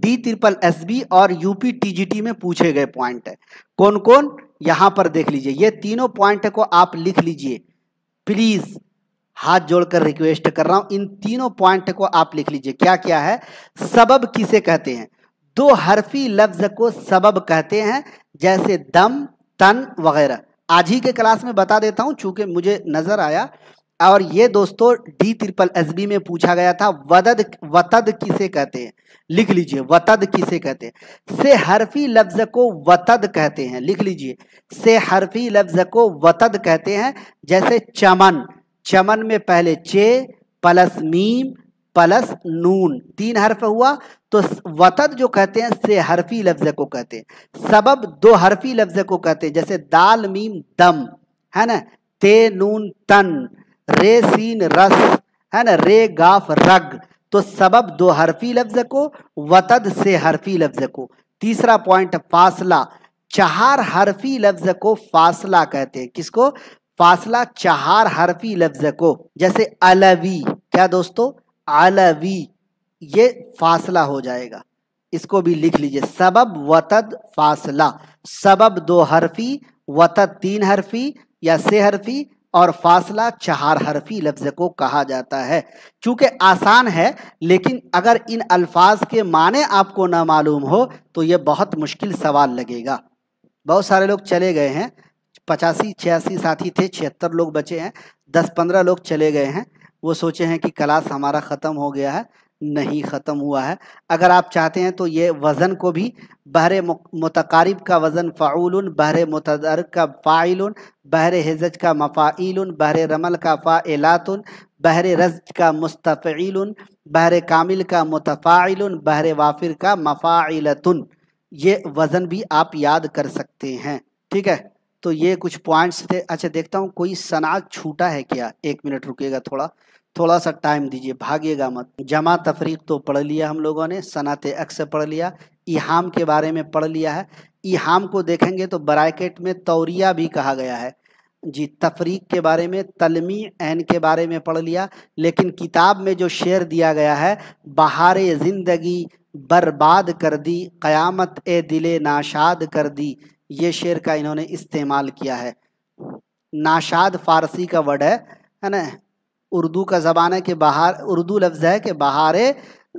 DSSB और UP TGT में पूछे गए पॉइंट है। कौन कौन? यहाँ पर देख लीजिए, ये तीनों पॉइंट को आप लिख लीजिए प्लीज, हाथ जोड़कर रिक्वेस्ट कर रहा हूं, इन तीनों पॉइंट को आप लिख लीजिए। क्या क्या है? सबब किसे कहते हैं? 2 हरफी लफ्ज को सबब कहते हैं, जैसे दम, तन वगैरह। आज ही के क्लास में बता देता हूं चूंकि मुझे नजर आया। और ये दोस्तों DSSB में पूछा गया था, वतद किसे कहते हैं? लिख लीजिए, वतद किसे कहते हैं? से हरफी लफ्ज को वतद कहते हैं, लिख लीजिए, से हरफी लफ्ज को वतद कहते हैं। जैसे चमन, चमन में पहले चे प्लस मीम प्लस नून 3 हर्फ हुआ, तो वतद जो कहते हैं से हरफी लफ्ज को कहते हैं। सबब 2 हरफी लफ्ज को कहते हैं, जैसे दाल मीम दम, है ना, ते नून तन, रे सीन रस, है ना, रे गाफ रग। तो सबब 2 हरफी लफ्ज को, वतद से हरफी लफ्ज को। तीसरा पॉइंट फासला, 4 हरफी लफ्ज को फासला कहते हैं। किसको? फासला 4 हरफी लफ्ज को, जैसे अलवी, क्या दोस्तों, अलवी, ये फासला हो जाएगा, इसको भी लिख लीजिए। सबब वतद फासला, सबब 2 हरफी, वतद 3 हरफी या 6 हरफी, और फासला 4 हरफी लफ्ज को कहा जाता है। चूंकि आसान है, लेकिन अगर इन अल्फाज के माने आपको ना मालूम हो तो ये बहुत मुश्किल सवाल लगेगा। बहुत सारे लोग चले गए हैं, 85-86 साथी थे, 76 लोग बचे हैं, 10-15 लोग चले गए हैं। वो सोचे हैं कि क्लास हमारा ख़त्म हो गया है, नहीं ख़त्म हुआ है। अगर आप चाहते हैं तो ये वज़न को भी बहरे मुतकारिब का वज़न फ़ाउलुन, बहरे मुतदर्रिक का फ़ाइलुन, बहरे हिजज का मफ़ाइलुन, बहरे रमल का फ़ाइलातुन, बहरे रज़्ज का मुस्तफ़ईलुन, बहरे कामिल का मुतफ़ाइलुन, बहरे वाफिर का मफ़ाइलतुन, ये वज़न भी आप याद कर सकते हैं। ठीक है, तो ये कुछ पॉइंट्स थे। अच्छा, देखता हूँ कोई सनात छूटा है क्या। 1 मिनट रुकिएगा, थोड़ा सा टाइम दीजिए, भागिएगा मत। जमा तफरीक तो पढ़ लिया हम लोगों ने, सनात अक्स पढ़ लिया, इहाम के बारे में पढ़ लिया है। इहाम को देखेंगे तो ब्रैकेट में तौरिया भी कहा गया है जी। तफरीक के बारे में, तलमी ऐन के बारे में पढ़ लिया। लेकिन किताब में जो शेर दिया गया है, बहारे ज़िंदगी बर्बाद कर दी, क़यामत ए दिले नाशाद कर दी, ये शेर का इन्होंने इस्तेमाल किया है। नाशाद फ़ारसी का वर्ड है ना, उर्दू का ज़बान है कि बहार, उर्दू लफ्ज़ है कि बहारे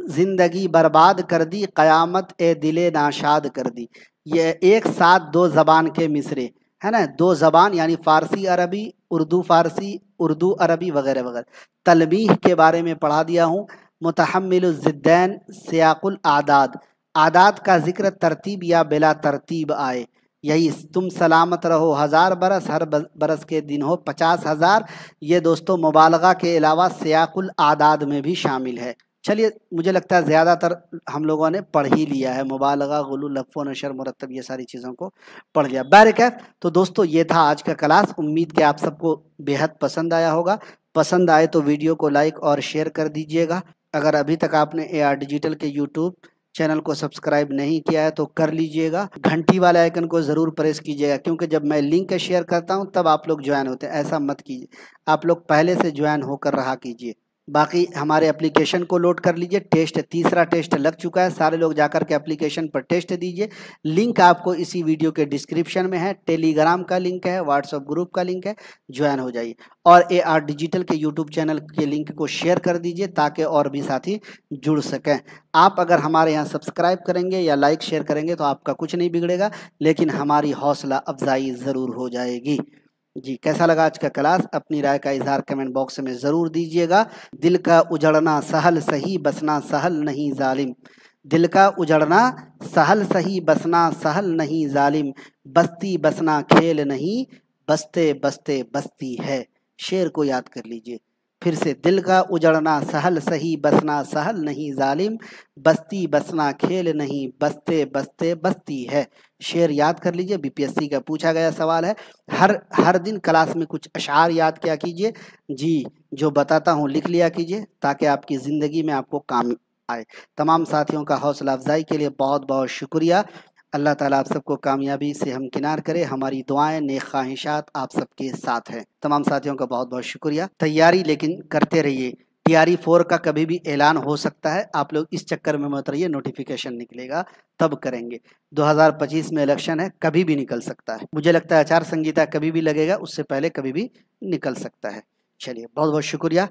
ज़िंदगी बर्बाद कर दी, क़यामत ए दिले नाशाद कर दी। ये एक साथ 2 ज़बान के मिसरे है ना, 2 ज़बान यानी फ़ारसी अरबी, उर्दू फ़ारसी, उर्दू अरबी वगैरह वगैरह। तलबीह के बारे में पढ़ा दिया हूँ। मुतहम्मिलुज़्ज़िद्दैन, सियाकुल आदाद, आदाद का ज़िक्र तरतीब या बिला तरतीब आए, यही तुम सलामत रहो 1000 बरस, हर बरस के दिन हो 50,000, ये दोस्तों मुबालगा के अलावा सियाकुल आदाद में भी शामिल है। चलिए, मुझे लगता है ज़्यादातर हम लोगों ने पढ़ ही लिया है, मुबालगा, गुलू, लफ़्फ़, नशर, मुरत्तब, ये सारी चीज़ों को पढ़ लिया। बहरकैफ, तो दोस्तों ये था आज का क्लास। उम्मीद कि आप सबको बेहद पसंद आया होगा। पसंद आए तो वीडियो को लाइक और शेयर कर दीजिएगा। अगर अभी तक आपने AR डिजिटल के यूट्यूब चैनल को सब्सक्राइब नहीं किया है तो कर लीजिएगा। घंटी वाले आइकन को ज़रूर प्रेस कीजिएगा, क्योंकि जब मैं लिंक शेयर करता हूं तब आप लोग ज्वाइन होते हैं। ऐसा मत कीजिए, आप लोग पहले से ज्वाइन होकर रहा कीजिए। बाकी हमारे एप्लीकेशन को लोड कर लीजिए। टेस्ट, तीसरा टेस्ट लग चुका है, सारे लोग जाकर के एप्लीकेशन पर टेस्ट दीजिए। लिंक आपको इसी वीडियो के डिस्क्रिप्शन में है, टेलीग्राम का लिंक है, व्हाट्सएप ग्रुप का लिंक है, ज्वाइन हो जाइए। और AR डिजिटल के यूट्यूब चैनल के लिंक को शेयर कर दीजिए ताकि और भी साथी जुड़ सकें। आप अगर हमारे यहाँ सब्सक्राइब करेंगे या लाइक शेयर करेंगे तो आपका कुछ नहीं बिगड़ेगा, लेकिन हमारी हौसला अफजाई ज़रूर हो जाएगी जी। कैसा लगा आज का क्लास, अपनी राय का इजहार कमेंट बॉक्स में ज़रूर दीजिएगा। दिल का उजड़ना सहल सही, बसना सहल नहीं जालिम, दिल का उजड़ना सहल सही, बसना सहल नहीं जालिम, बस्ती बसना खेल नहीं, बसते बसते बस्ती है। शेर को याद कर लीजिए फिर से, दिल का उजड़ना सहल सही, बसना सहल नहीं जालिम, बस्ती बसना खेल नहीं, बसते बसते बस्ती है। शेर याद कर लीजिए, BPSC का पूछा गया सवाल है। हर दिन क्लास में कुछ अशार याद किया कीजिए जी, जो बताता हूँ लिख लिया कीजिए ताकि आपकी ज़िंदगी में आपको काम आए। तमाम साथियों का हौसला अफजाई के लिए बहुत बहुत शुक्रिया। अल्लाह ताला आप सबको कामयाबी से हमकिनार करे। हमारी दुआएं, नेक ख्वाहिशात आप सबके साथ हैं। तमाम साथियों का बहुत बहुत शुक्रिया। तैयारी लेकिन करते रहिए। TRE 4 का कभी भी ऐलान हो सकता है, आप लोग इस चक्कर में मत रहिए। नोटिफिकेशन निकलेगा तब करेंगे। 2025 में इलेक्शन है, कभी भी निकल सकता है। मुझे लगता है आचार संहिता कभी भी लगेगा, उससे पहले कभी भी निकल सकता है। चलिए, बहुत बहुत शुक्रिया।